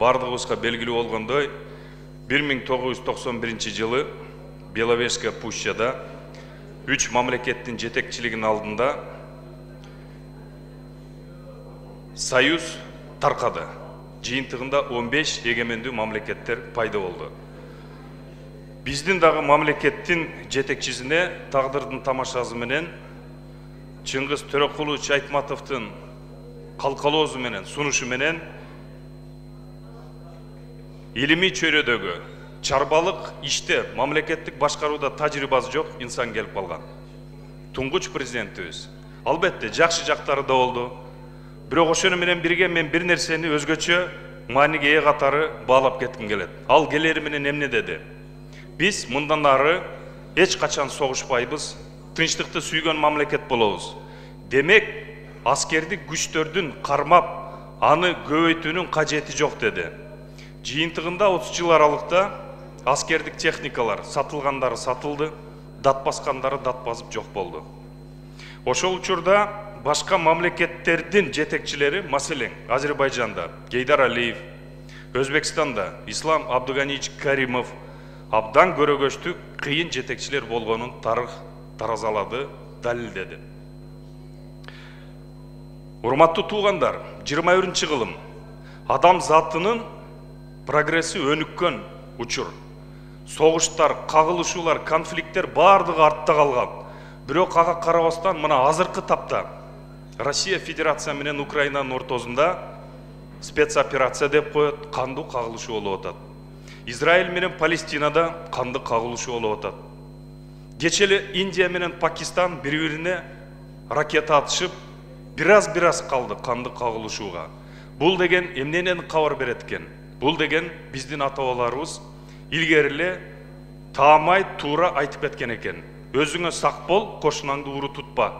бардығыбызға белгілі болғандай 1991 жылы Беловежская пущада 3 мамлекеттің жетекчилигинин алдында союз тарқады. Жиынтығында 15 егемендүү мамлекеттер пайда болды. Биздин дагы мамлекеттин жетекчисине тагдырдын тамашасы менен Чыңгыз Төрөкулович Айтматовдун калкалоозу менен, сунушу менен илимий чөйрөдөгү чарбалык иште мамлекеттик башкарууда тажрыйбасы жок инсан келип калган. Туңгуч президентибиз. Албетте жакшы жактары да болду. Бирок ошону менен бирге мен бир нерсени өзгөчө мааниге ээ катары баалап кетким келет. Ал келери менен эмне деди? Биз мындан ары эч качан согушпайбыз, тынчтыкты сүйгөн мамлекет болобуз. Демек, аскердик күчтөрдүн кармап, аны көбөйтүүнүн кажети жок деди. Жыйынтыгында 30 жыл аралыкта аскердик техникалар сатылгандары сатылды, дат баскандары дат басып жок болду. Ошол учурда башка мамлекеттердин жетекчилери, маселен Азербайжанда Гейдар Алиев, Өзбекстанда Ислам Абдуганиевич Каримов абдан көрөгөчтүү кыйын жетекчилер болгонун тарых таразалады, далилдеди. Урматтуу туугандар, 21-кылым адам затынын прогресси өнүккөн учур. Согуштар, кагылышуулар, конфликттер бардыгы артта калган. Бирок ага карабастан мына азыркы тапта Россия Федерация менен Украинанын ортосунда спецоперация деп коет, кандуу кагылышуу болуп атат. Израиль менен Палестинада кандуу кагылышуу болуп атат. Кече Индия менен Пакистан бири-бирине ракета атышып, бираз калды кандуу кагылышууга. Бул деген эмненен кабар берет экен? Бул деген биздин ата-бабаларыбыз илгериле таамай туура айтып кеткен экен. Өзүңө сак бол, кошунаңды уру тутпа.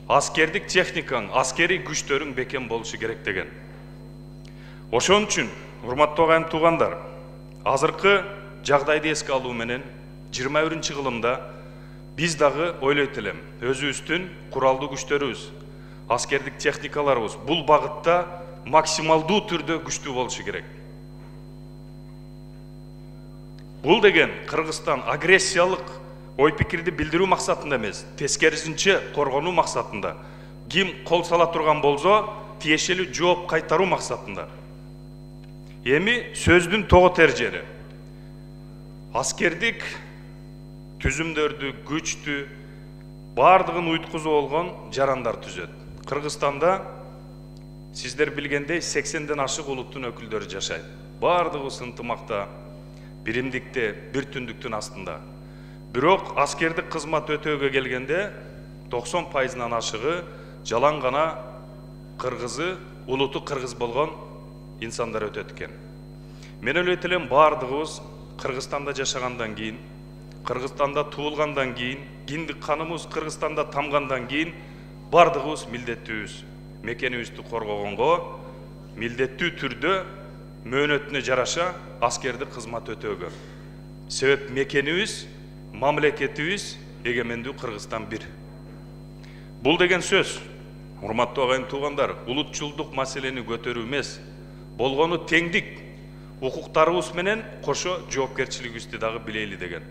Аскердик техникаң, аскери күчтөрүң бекем болушу керек деген. Ошон үчүн, урматтуу агайым туугандар, азыркы жагдайды эске алуу менен 21-кылымда биз дагы ойлойт элем, өзүбүздүн куралдуу күчтөрүбүз, аскердик техникаларыбыз бул багытта максималдуу түрдө күчтүү болушу керек. Бул деген Кыргызстан агрессиялык ой пикирди билдирүү максатында эмес, тескерисинче коргонуу максатында. Ким кол сала турган болсо, тиешелүү жооп кайтаруу максатында. Эми сөздүн того тержери. Аскердик түзүмдөрдү, күчтү бардыгын уйткузуу болгон жарандар түзөт. Кыргызстанда сиздер билгендей 80ден ашык улуттун өкүлдөрү жашайт. Бардыгыбыз ынтымакта, биримдикте, бир түндүктүн астында. Бирок аскердик кызмат өтөөгө келгенде 90%-нан ашыгы жалаң гана кыргызы, улуту кыргыз болгон инсандар өтөт экен. Мен ойлойт элем бардыгыбыз Кыргызстанда жашагандан кийин, Кыргызстанда туулгандан кийин, киндик каныбыз Кыргызстанда тамгандан кийин бардыгыбыз милдеттүүбүз. Мекенибизди коргогонго, милдеттүү түрдө мөөнөтүнө жараша аскердик кызмат өтөөгө. Себеп мекенибиз, мамлекетибиз эгемендүү Кыргызстан бир. Бул деген сөз, урматтуу агайым туугандар, улутчулдук маселени көтөрүү эмес, болгону теңдик укуктарыбыз менен кошо жоопкерчилигибизди дагы билели деген.